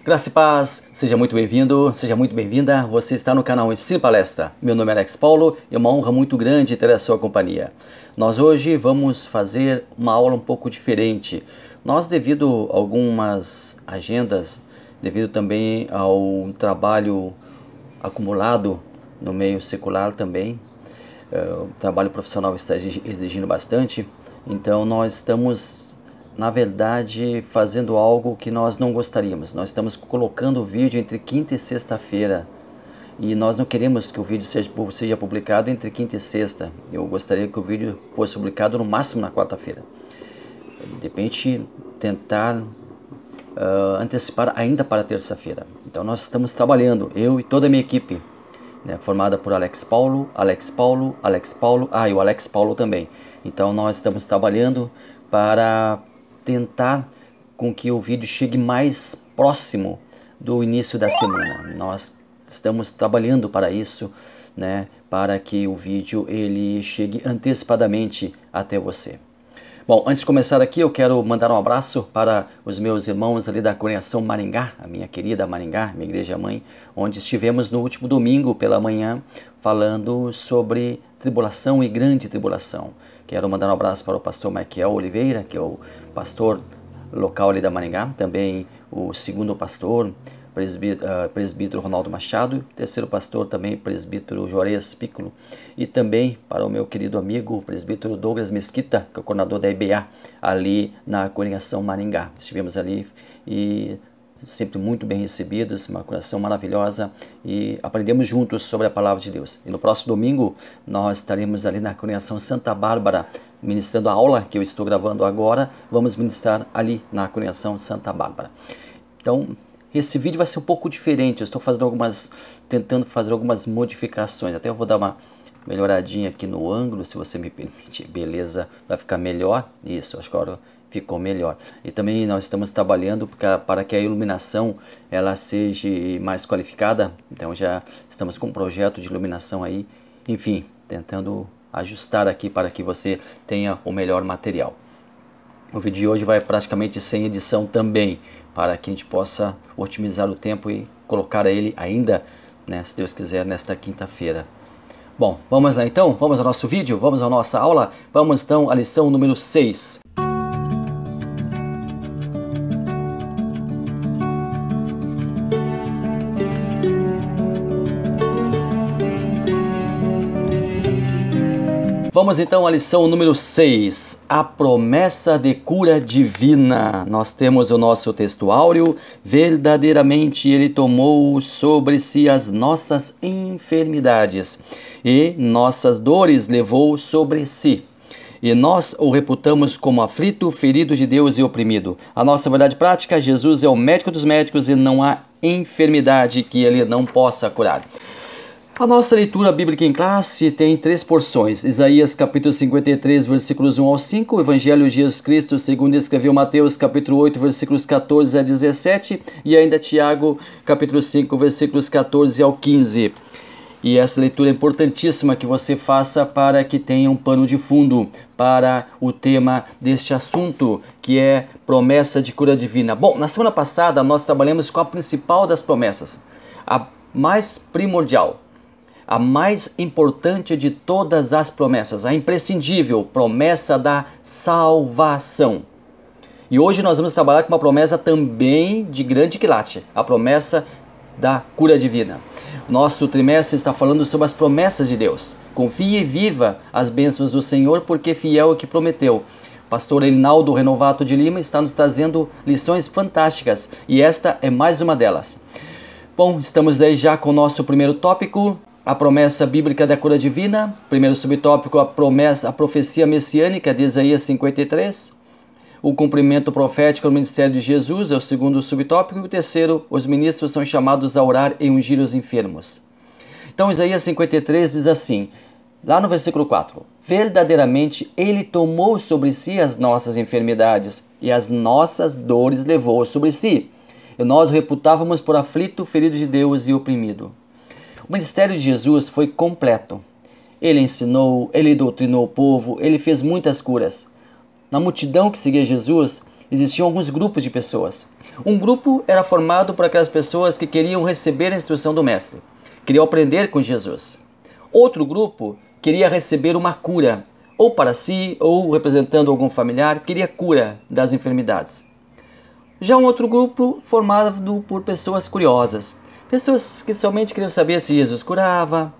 Graça e paz, seja muito bem-vindo, seja muito bem-vinda. Você está no canal Ensino Palestra. Meu nome é Alex Paulo e é uma honra muito grande ter a sua companhia. Nós hoje vamos fazer uma aula um pouco diferente. Nós, devido a algumas agendas, devido também ao trabalho acumulado no meio secular também, o trabalho profissional está exigindo bastante, então nós estamos, na verdade, fazendo algo que nós não gostaríamos. Nós estamos colocando o vídeo entre quinta e sexta-feira e nós não queremos que o vídeo seja publicado entre quinta e sexta. Eu gostaria que o vídeo fosse publicado no máximo na quarta-feira. De repente, tentar antecipar ainda para terça-feira. Então nós estamos trabalhando, eu e toda a minha equipe, né, formada por Alex Paulo e o Alex Paulo também. Então nós estamos trabalhando para tentar com que o vídeo chegue mais próximo do início da semana. Nós estamos trabalhando para isso, né, para que o vídeo ele chegue antecipadamente até você. Bom, antes de começar aqui, eu quero mandar um abraço para os meus irmãos ali da Congregação Maringá, a minha querida Maringá, minha igreja-mãe, onde estivemos no último domingo pela manhã falando sobre tribulação e grande tribulação. Quero mandar um abraço para o pastor Michael Oliveira, que é o pastor local ali da Maringá, também o segundo pastor, presbítero Ronaldo Machado, terceiro pastor também, presbítero Juarez Piccolo, e também para o meu querido amigo, presbítero Douglas Mesquita, que é o coordenador da IBA, ali na Congregação Maringá. Estivemos ali e sempre muito bem recebidos, uma congregação maravilhosa, e aprendemos juntos sobre a palavra de Deus. E no próximo domingo nós estaremos ali na Congregação Santa Bárbara, ministrando a aula que eu estou gravando agora. Vamos ministrar ali na Congregação Santa Bárbara. Então, esse vídeo vai ser um pouco diferente. Eu estou tentando fazer algumas modificações. Até eu vou dar uma melhoradinha aqui no ângulo, se você me permitir. Beleza, vai ficar melhor. Isso, acho que agora ficou melhor. E também nós estamos trabalhando para que a iluminação ela seja mais qualificada. Então já estamos com um projeto de iluminação aí. Enfim, tentando ajustar aqui para que você tenha o melhor material. O vídeo de hoje vai praticamente sem edição também, para que a gente possa otimizar o tempo e colocar ele ainda, né, se Deus quiser, nesta quinta-feira. Bom, vamos lá então? Vamos ao nosso vídeo? Vamos à nossa aula? Vamos então à lição número 6. Vamos então à lição número 6, a promessa de cura divina. Nós temos o nosso texto áureo: verdadeiramente ele tomou sobre si as nossas enfermidades e nossas dores levou sobre si. E nós o reputamos como aflito, ferido de Deus e oprimido. A nossa verdade prática: Jesus é o médico dos médicos e não há enfermidade que ele não possa curar. A nossa leitura bíblica em classe tem 3 porções. Isaías capítulo 53, versículos 1 ao 5, o Evangelho de Jesus Cristo, segundo escreveu Mateus capítulo 8, versículos 14 a 17, e ainda Tiago capítulo 5, versículos 14 ao 15. E essa leitura é importantíssima que você faça para que tenha um pano de fundo para o tema deste assunto, que é promessa de cura divina. Bom, na semana passada nós trabalhamos com a principal das promessas, a mais primordial, a mais importante de todas as promessas, a imprescindível promessa da salvação. E hoje nós vamos trabalhar com uma promessa também de grande quilate, a promessa da cura divina. Nosso trimestre está falando sobre as promessas de Deus. Confie e viva as bênçãos do Senhor, porque fiel é o que prometeu. Pastor Elinaldo Renovato de Lima está nos trazendo lições fantásticas e esta é mais uma delas. Bom, estamos aí já com o nosso primeiro tópico, a promessa bíblica da cura divina. Primeiro subtópico, a profecia messiânica de Isaías 53. O cumprimento profético no ministério de Jesus é o segundo subtópico. E o terceiro, os ministros são chamados a orar e ungir os enfermos. Então Isaías 53 diz assim, lá no versículo 4. Verdadeiramente ele tomou sobre si as nossas enfermidades e as nossas dores levou sobre si. E nós o reputávamos por aflito, ferido de Deus e oprimido. O ministério de Jesus foi completo. Ele ensinou, ele doutrinou o povo, ele fez muitas curas. Na multidão que seguia Jesus, existiam alguns grupos de pessoas. Um grupo era formado por aquelas pessoas que queriam receber a instrução do Mestre, queriam aprender com Jesus. Outro grupo queria receber uma cura, ou para si, ou representando algum familiar, queria cura das enfermidades. Já um outro grupo formado por pessoas curiosas, pessoas que somente queriam saber se Jesus curava,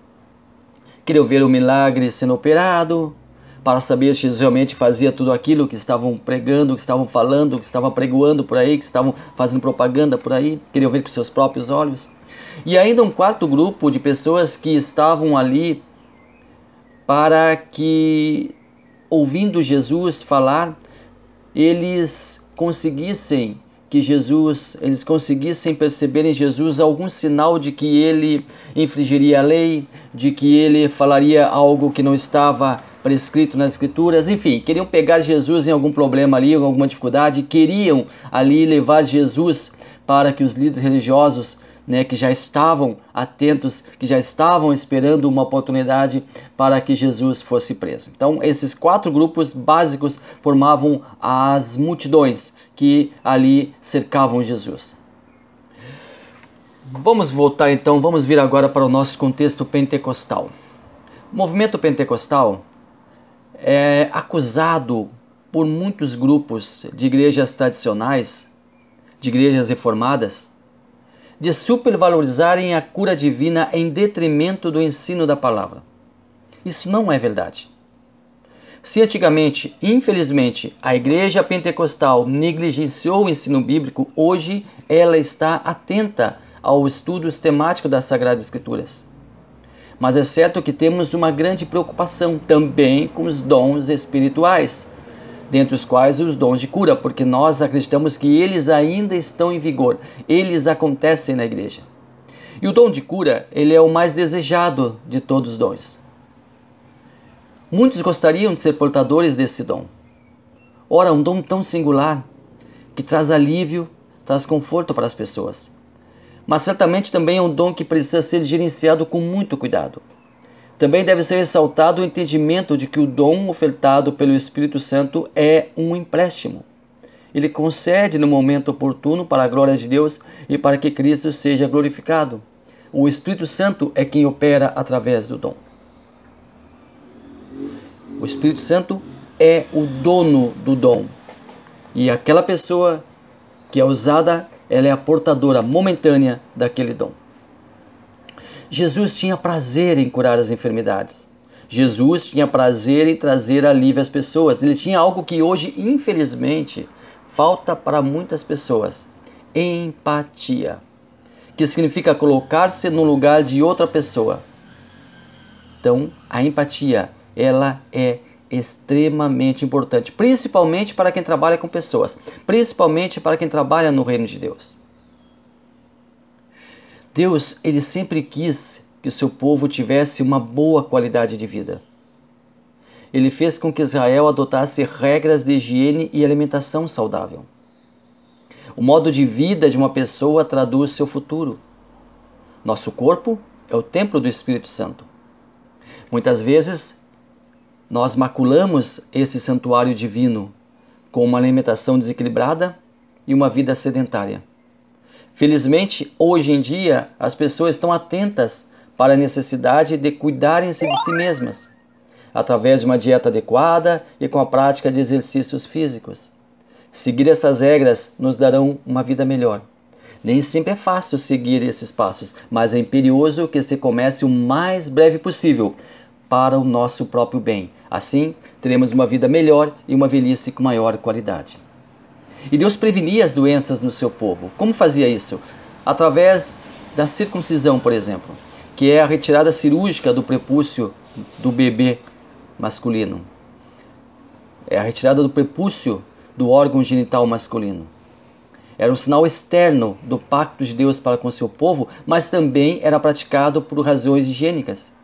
queriam ver o milagre sendo operado, para saber se Jesus realmente fazia tudo aquilo que estavam pregando, que estavam falando, que estavam pregoando por aí, que estavam fazendo propaganda por aí, queriam ver com seus próprios olhos. E ainda um quarto grupo de pessoas que estavam ali para que, ouvindo Jesus falar, eles conseguissem perceber em Jesus algum sinal de que ele infringiria a lei, de que ele falaria algo que não estava prescrito nas Escrituras, enfim, queriam pegar Jesus em algum problema ali, em alguma dificuldade, queriam ali levar Jesus para que os líderes religiosos, que já estavam atentos, que já estavam esperando uma oportunidade para que Jesus fosse preso. Então, esses quatro grupos básicos formavam as multidões que ali cercavam Jesus. Vamos voltar então, vamos vir agora para o nosso contexto pentecostal. O movimento pentecostal é acusado por muitos grupos de igrejas tradicionais, de igrejas reformadas, de supervalorizarem a cura divina em detrimento do ensino da palavra. Isso não é verdade. Se antigamente, infelizmente, a igreja pentecostal negligenciou o ensino bíblico, hoje ela está atenta ao estudo temático das Sagradas Escrituras. Mas é certo que temos uma grande preocupação também com os dons espirituais, dentre os quais os dons de cura, porque nós acreditamos que eles ainda estão em vigor, eles acontecem na igreja. E o dom de cura, ele é o mais desejado de todos os dons. Muitos gostariam de ser portadores desse dom. Ora, um dom tão singular, que traz alívio, traz conforto para as pessoas. Mas certamente também é um dom que precisa ser gerenciado com muito cuidado. Também deve ser ressaltado o entendimento de que o dom ofertado pelo Espírito Santo é um empréstimo. Ele concede no momento oportuno para a glória de Deus e para que Cristo seja glorificado. O Espírito Santo é quem opera através do dom. O Espírito Santo é o dono do dom. E aquela pessoa que é usada, ela é a portadora momentânea daquele dom. Jesus tinha prazer em curar as enfermidades. Jesus tinha prazer em trazer alívio às pessoas. Ele tinha algo que hoje, infelizmente, falta para muitas pessoas: empatia, que significa colocar-se no lugar de outra pessoa. Então, a empatia, ela é extremamente importante, principalmente para quem trabalha com pessoas, principalmente para quem trabalha no reino de Deus. Deus, ele sempre quis que o seu povo tivesse uma boa qualidade de vida. Ele fez com que Israel adotasse regras de higiene e alimentação saudável. O modo de vida de uma pessoa traduz seu futuro. Nosso corpo é o templo do Espírito Santo. Muitas vezes, nós maculamos esse santuário divino com uma alimentação desequilibrada e uma vida sedentária. Felizmente, hoje em dia, as pessoas estão atentas para a necessidade de cuidarem-se de si mesmas, através de uma dieta adequada e com a prática de exercícios físicos. Seguir essas regras nos darão uma vida melhor. Nem sempre é fácil seguir esses passos, mas é imperioso que se comece o mais breve possível para o nosso próprio bem. Assim, teremos uma vida melhor e uma velhice com maior qualidade. E Deus prevenia as doenças no seu povo. Como fazia isso? Através da circuncisão, por exemplo, que é a retirada cirúrgica do prepúcio do bebê masculino. É a retirada do prepúcio do órgão genital masculino. Era um sinal externo do pacto de Deus para com seu povo, mas também era praticado por razões higiênicas.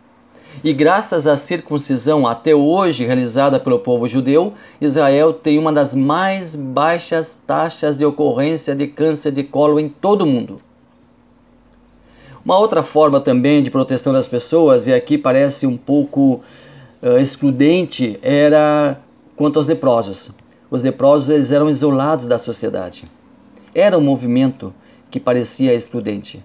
E graças à circuncisão até hoje realizada pelo povo judeu, Israel tem uma das mais baixas taxas de ocorrência de câncer de colo em todo o mundo. Uma outra forma também de proteção das pessoas, e aqui parece um pouco excludente, era quanto aos leprosos. Os leprosos eles eram isolados da sociedade. Era um movimento que parecia excludente.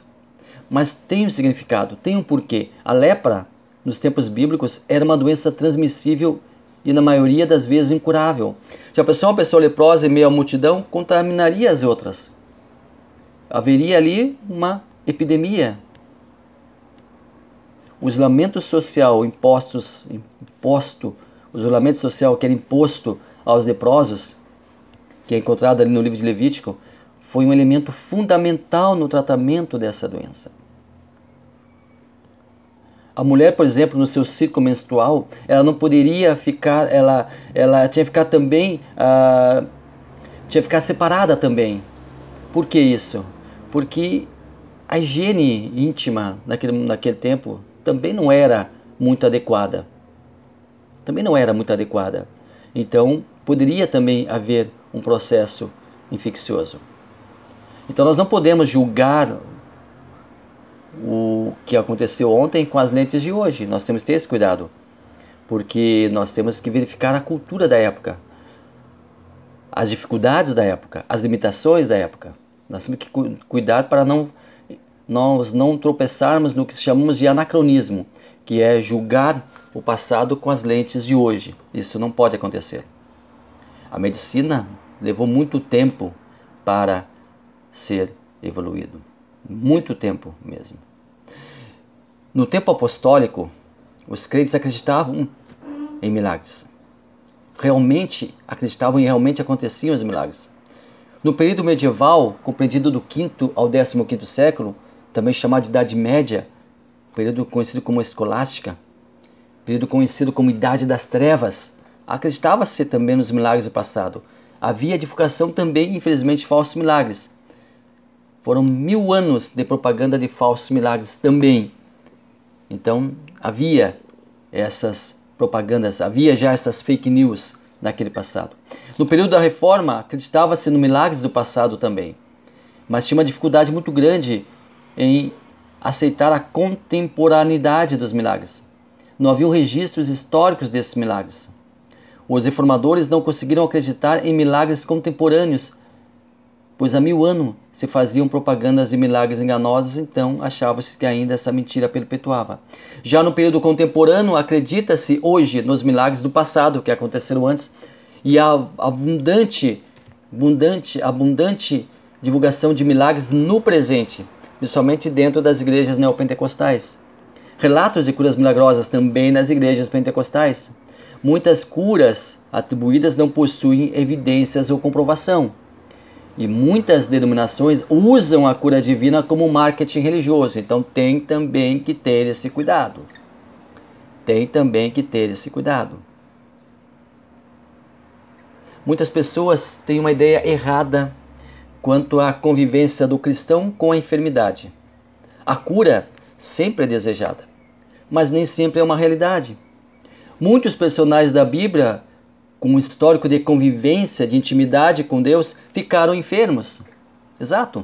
Mas tem um significado, tem um porquê. A lepra, nos tempos bíblicos, era uma doença transmissível e na maioria das vezes incurável. Se a pessoa é uma pessoa leprosa em meio à multidão, contaminaria as outras. Haveria ali uma epidemia. O isolamento social o isolamento social que era imposto aos leprosos, que é encontrado ali no livro de Levítico, foi um elemento fundamental no tratamento dessa doença. A mulher, por exemplo, no seu ciclo menstrual, ela não poderia ficar, ela tinha que ficar também, tinha que ficar separada também. Por que isso? Porque a higiene íntima naquele tempo também não era muito adequada. Então, poderia também haver um processo infeccioso. Então, nós não podemos julgar o que aconteceu ontem com as lentes de hoje. Nós temos que ter esse cuidado, porque nós temos que verificar a cultura da época, as dificuldades da época, as limitações da época. Nós temos que cuidar para nós não tropeçarmos no que chamamos de anacronismo, que é julgar o passado com as lentes de hoje. Isso não pode acontecer. A medicina levou muito tempo para ser evoluído. Muito tempo mesmo. No tempo apostólico, os crentes acreditavam em milagres. Realmente acreditavam e realmente aconteciam os milagres. No período medieval, compreendido do 5º ao 15º século, também chamado de Idade Média, período conhecido como Escolástica, período conhecido como Idade das Trevas, acreditava-se também nos milagres do passado. Havia divulgação também, infelizmente, de falsos milagres. Foram 1000 anos de propaganda de falsos milagres também. Então, havia essas propagandas, havia já essas fake news naquele passado. No período da Reforma, acreditava-se nos milagres do passado também. Mas tinha uma dificuldade muito grande em aceitar a contemporaneidade dos milagres. Não haviam registros históricos desses milagres. Os reformadores não conseguiram acreditar em milagres contemporâneos, pois há 1000 anos se faziam propagandas de milagres enganosos, então achava-se que ainda essa mentira perpetuava. Já no período contemporâneo, acredita-se hoje nos milagres do passado que aconteceram antes e a abundante divulgação de milagres no presente, principalmente dentro das igrejas neopentecostais. Relatos de curas milagrosas também nas igrejas pentecostais. Muitas curas atribuídas não possuem evidências ou comprovação. E muitas denominações usam a cura divina como marketing religioso. Então tem também que ter esse cuidado. Muitas pessoas têm uma ideia errada quanto à convivência do cristão com a enfermidade. A cura sempre é desejada, mas nem sempre é uma realidade. Muitos personagens da Bíblia, com um histórico de convivência, de intimidade com Deus, ficaram enfermos. Exato.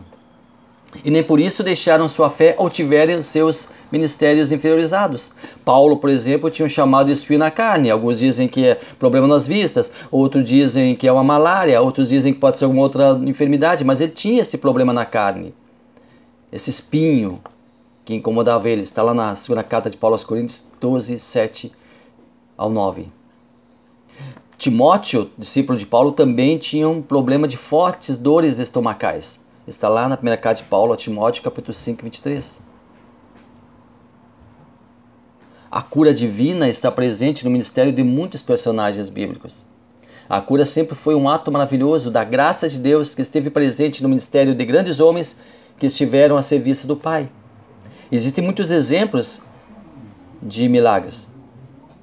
E nem por isso deixaram sua fé ou tiveram seus ministérios inferiorizados. Paulo, por exemplo, tinha um chamado espinho na carne. Alguns dizem que é problema nas vistas, outros dizem que é uma malária, outros dizem que pode ser alguma outra enfermidade, mas ele tinha esse problema na carne. Esse espinho que incomodava ele. Está lá na segunda carta de Paulo aos Coríntios 12, 7 ao 9. Timóteo, discípulo de Paulo, também tinha um problema de fortes dores estomacais. Está lá na primeira carta de Paulo a Timóteo, capítulo 5, 23. A cura divina está presente no ministério de muitos personagens bíblicos. A cura sempre foi um ato maravilhoso da graça de Deus que esteve presente no ministério de grandes homens que estiveram a serviço do Pai. Existem muitos exemplos de milagres.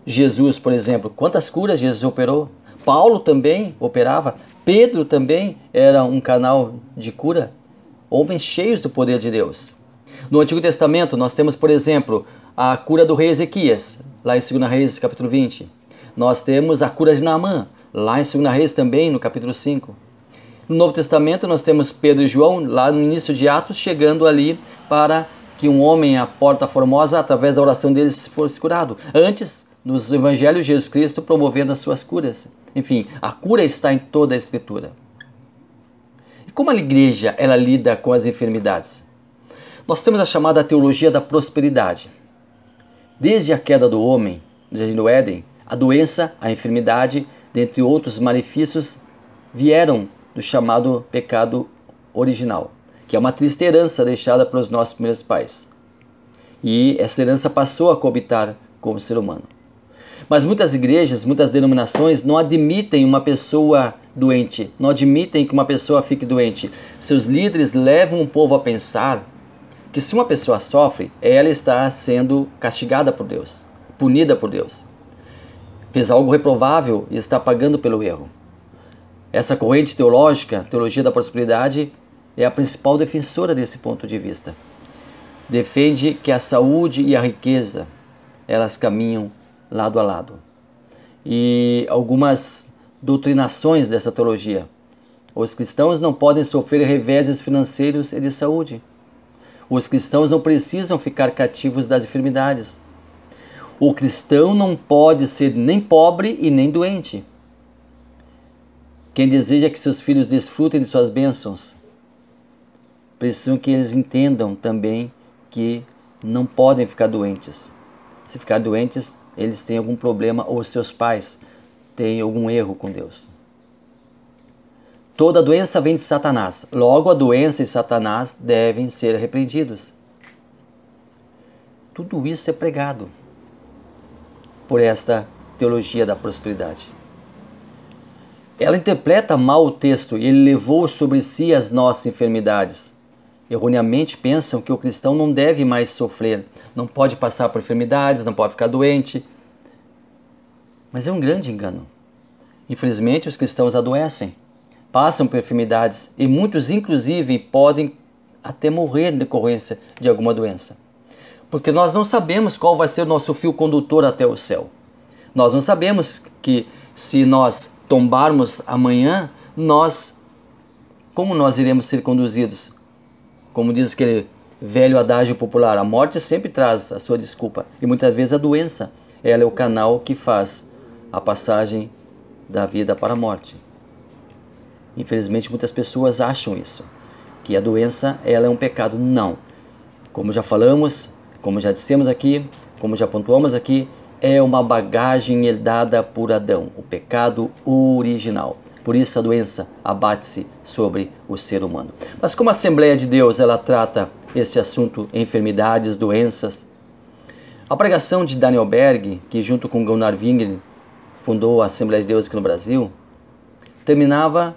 Jesus, por exemplo, quantas curas Jesus operou? Paulo também operava. Pedro também era um canal de cura. Homens cheios do poder de Deus. No Antigo Testamento nós temos, por exemplo, a cura do rei Ezequias, lá em 2 Reis, capítulo 20. Nós temos a cura de Naamã, lá em 2 Reis também, no capítulo 5. No Novo Testamento nós temos Pedro e João, lá no início de Atos, chegando ali para que um homem à Porta Formosa, através da oração deles, fosse curado. Antes, nos evangelhos de Jesus Cristo promovendo as suas curas. Enfim, a cura está em toda a Escritura. E como a igreja ela lida com as enfermidades? Nós temos a chamada teologia da prosperidade. Desde a queda do homem, no Jardim do Éden, a doença, a enfermidade, dentre outros malefícios, vieram do chamado pecado original, que é uma triste herança deixada pelos nossos primeiros pais. E essa herança passou a coabitar com o ser humano. Mas muitas igrejas, muitas denominações não admitem uma pessoa doente, não admitem que uma pessoa fique doente. Seus líderes levam o povo a pensar que se uma pessoa sofre, ela está sendo castigada por Deus, punida por Deus. Fez algo reprovável e está pagando pelo erro. Essa corrente teológica, teologia da prosperidade, é a principal defensora desse ponto de vista. Defende que a saúde e a riqueza, elas caminham lado a lado. E algumas doutrinações dessa teologia. Os cristãos não podem sofrer reveses financeiros e de saúde. Os cristãos não precisam ficar cativos das enfermidades. O cristão não pode ser nem pobre e nem doente. Quem deseja que seus filhos desfrutem de suas bênçãos, precisam que eles entendam também que não podem ficar doentes. Se ficar doentes, eles têm algum problema ou seus pais têm algum erro com Deus. Toda doença vem de Satanás. Logo, a doença e Satanás devem ser repreendidos. Tudo isso é pregado por esta teologia da prosperidade. Ela interpreta mal o texto e ele levou sobre si as nossas enfermidades. Erroneamente pensam que o cristão não deve mais sofrer, não pode passar por enfermidades, não pode ficar doente. Mas é um grande engano. Infelizmente, os cristãos adoecem, passam por enfermidades e muitos, inclusive, podem até morrer em decorrência de alguma doença. Porque nós não sabemos qual vai ser o nosso fio condutor até o céu. Nós não sabemos que se nós tombarmos amanhã, como nós iremos ser conduzidos? Como diz aquele velho adágio popular, a morte sempre traz a sua desculpa. E muitas vezes a doença, ela é o canal que faz a passagem da vida para a morte. Infelizmente muitas pessoas acham isso, que a doença ela é um pecado. Não. Como já falamos, como já dissemos aqui, como já pontuamos aqui, é uma bagagem herdada por Adão, o pecado original. Por isso a doença abate-se sobre o ser humano. Mas como a Assembleia de Deus ela trata esse assunto, enfermidades, doenças, a pregação de Daniel Berg, que junto com Gunnar Wingren fundou a Assembleia de Deus aqui no Brasil, terminava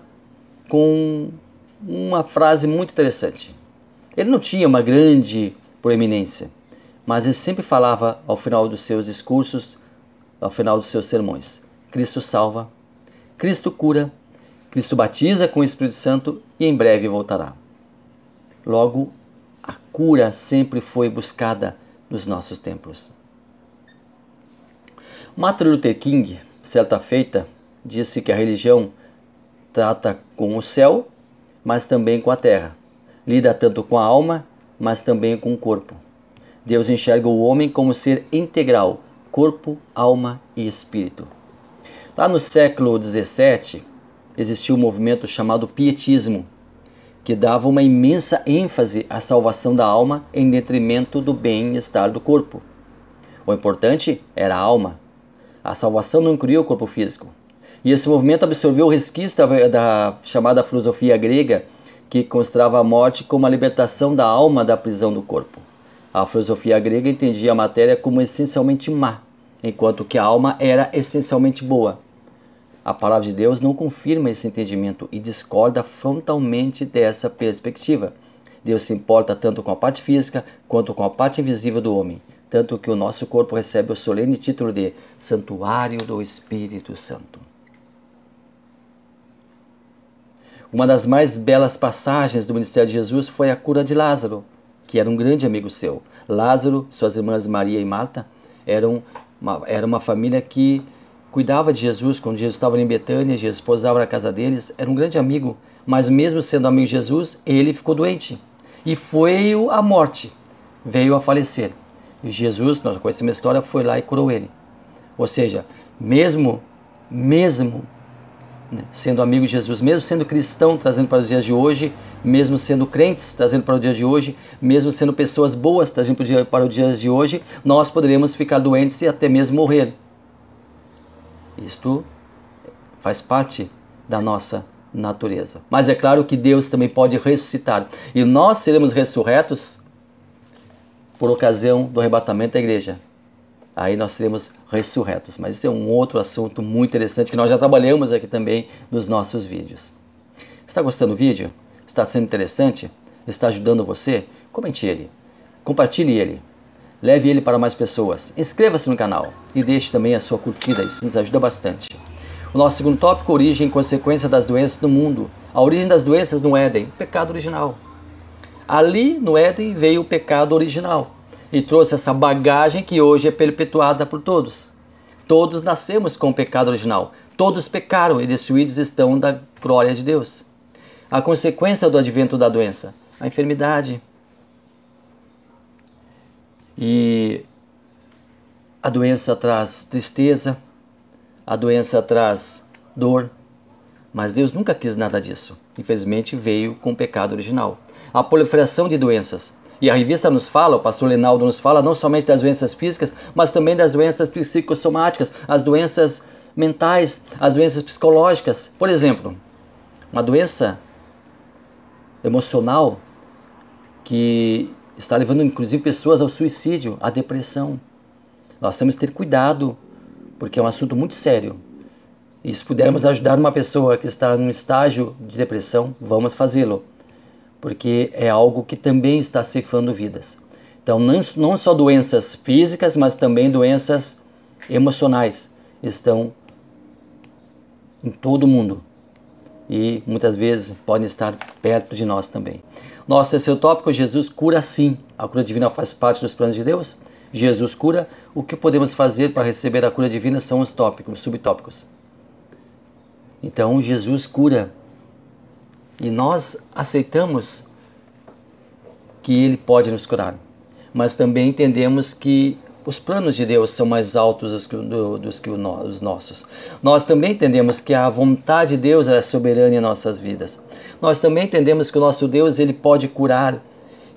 com uma frase muito interessante. Ele não tinha uma grande proeminência, mas ele sempre falava ao final dos seus discursos, ao final dos seus sermões: Cristo salva, Cristo cura, Cristo batiza com o Espírito Santo e em breve voltará. Logo, a cura sempre foi buscada nos nossos templos. Martin Luther King, certa feita, disse que a religião trata com o céu, mas também com a terra. Lida tanto com a alma, mas também com o corpo. Deus enxerga o homem como ser integral, corpo, alma e espírito. Lá no século XVII, existiu um movimento chamado pietismo, que dava uma imensa ênfase à salvação da alma em detrimento do bem-estar do corpo. O importante era a alma. A salvação não incluía o corpo físico. E esse movimento absorveu o resquício da chamada filosofia grega, que considerava a morte como a libertação da alma da prisão do corpo. A filosofia grega entendia a matéria como essencialmente má, enquanto que a alma era essencialmente boa. A palavra de Deus não confirma esse entendimento e discorda frontalmente dessa perspectiva. Deus se importa tanto com a parte física quanto com a parte invisível do homem, tanto que o nosso corpo recebe o solene título de Santuário do Espírito Santo. Uma das mais belas passagens do ministério de Jesus foi a cura de Lázaro, que era um grande amigo seu. Lázaro, suas irmãs Maria e Marta, era uma família que cuidava de Jesus. Quando Jesus estava em Betânia, Jesus pousava na casa deles, era um grande amigo, mas mesmo sendo amigo de Jesus, ele ficou doente e foi a morte, veio a falecer. E Jesus, nós conhecemos a história, foi lá e curou ele. Ou seja, mesmo né, sendo amigo de Jesus, mesmo sendo cristão, trazendo para os dias de hoje, mesmo sendo crentes, trazendo para o dia de hoje, mesmo sendo pessoas boas, trazendo para os dias de hoje, nós poderíamos ficar doentes e até mesmo morrer. Isto faz parte da nossa natureza. Mas é claro que Deus também pode ressuscitar. E nós seremos ressurretos por ocasião do arrebatamento da igreja. Aí nós seremos ressurretos. Mas isso é um outro assunto muito interessante que nós já trabalhamos aqui também nos nossos vídeos. Está gostando do vídeo? Está sendo interessante? Está ajudando você? Comente ele. Compartilhe ele. Leve ele para mais pessoas. Inscreva-se no canal e deixe também a sua curtida. Isso nos ajuda bastante. O nosso segundo tópico, origem e consequência das doenças no mundo. A origem das doenças no Éden, pecado original. Ali no Éden veio o pecado original e trouxe essa bagagem que hoje é perpetuada por todos. Todos nascemos com o pecado original. Todos pecaram e destruídos estão da glória de Deus. A consequência do advento da doença, a enfermidade. E a doença traz tristeza, a doença traz dor, mas Deus nunca quis nada disso. Infelizmente veio com o pecado original. A proliferação de doenças. E a revista nos fala, o pastor Lenaldo nos fala, não somente das doenças físicas, mas também das doenças psicossomáticas, as doenças mentais, as doenças psicológicas. Por exemplo, uma doença emocional que está levando inclusive pessoas ao suicídio, à depressão. Nós temos que ter cuidado, porque é um assunto muito sério. E se pudermos ajudar uma pessoa que está num estágio de depressão, vamos fazê-lo. Porque é algo que também está ceifando vidas. Então, não só doenças físicas, mas também doenças emocionais estão em todo o mundo. E muitas vezes podem estar perto de nós também. Nosso terceiro tópico, Jesus cura sim. A cura divina faz parte dos planos de Deus. Jesus cura. O que podemos fazer para receber a cura divina são os tópicos, os subtópicos. Então, Jesus cura. E nós aceitamos que Ele pode nos curar. Mas também entendemos que os planos de Deus são mais altos dos que os nossos. Nós também entendemos que a vontade de Deus é soberana em nossas vidas. Nós também entendemos que o nosso Deus, Ele pode curar,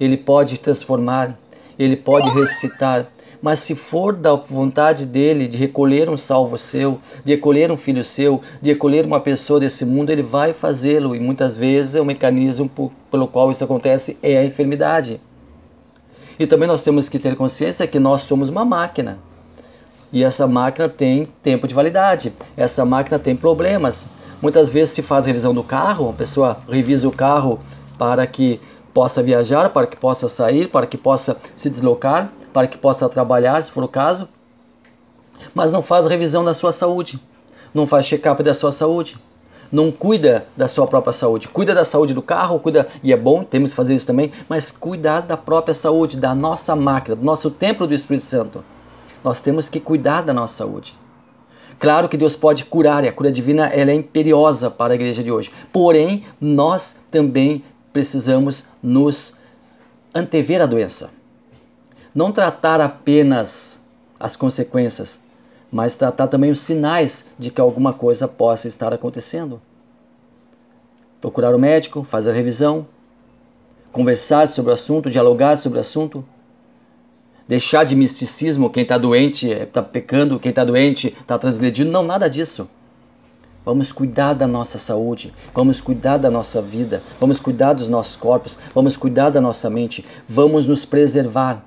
Ele pode transformar, Ele pode ressuscitar. Mas se for da vontade dele de recolher um salvo seu, de recolher um filho seu, de recolher uma pessoa desse mundo, ele vai fazê-lo. E muitas vezes o mecanismo pelo qual isso acontece é a enfermidade. E também nós temos que ter consciência que nós somos uma máquina. E essa máquina tem tempo de validade. Essa máquina tem problemas. Muitas vezes se faz revisão do carro, a pessoa revisa o carro para que possa viajar, para que possa sair, para que possa se deslocar, para que possa trabalhar, se for o caso, mas não faz revisão da sua saúde, não faz check-up da sua saúde, não cuida da sua própria saúde, cuida da saúde do carro, cuida, e é bom, temos que fazer isso também, mas cuidar da própria saúde, da nossa máquina, do nosso templo do Espírito Santo. Nós temos que cuidar da nossa saúde. Claro que Deus pode curar, e a cura divina ela é imperiosa para a igreja de hoje, porém, nós também precisamos nos antever a doença. Não tratar apenas as consequências, mas tratar também os sinais de que alguma coisa possa estar acontecendo. Procurar o médico, fazer a revisão, conversar sobre o assunto, dialogar sobre o assunto, deixar de misticismo, quem está doente está pecando, quem está doente está transgredindo, não, nada disso. Vamos cuidar da nossa saúde, vamos cuidar da nossa vida, vamos cuidar dos nossos corpos, vamos cuidar da nossa mente, vamos nos preservar.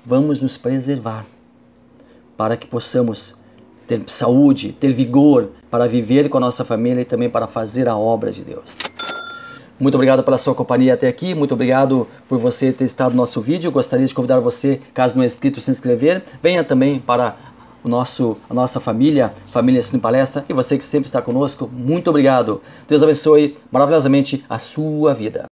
Vamos nos preservar para que possamos ter saúde, ter vigor para viver com a nossa família e também para fazer a obra de Deus. Muito obrigado pela sua companhia até aqui, muito obrigado por você ter estado no nosso vídeo. Gostaria de convidar você, caso não é inscrito, se inscrever. Venha também para a nossa família Cine Palestra, e você que sempre está conosco, muito obrigado. Deus abençoe maravilhosamente a sua vida.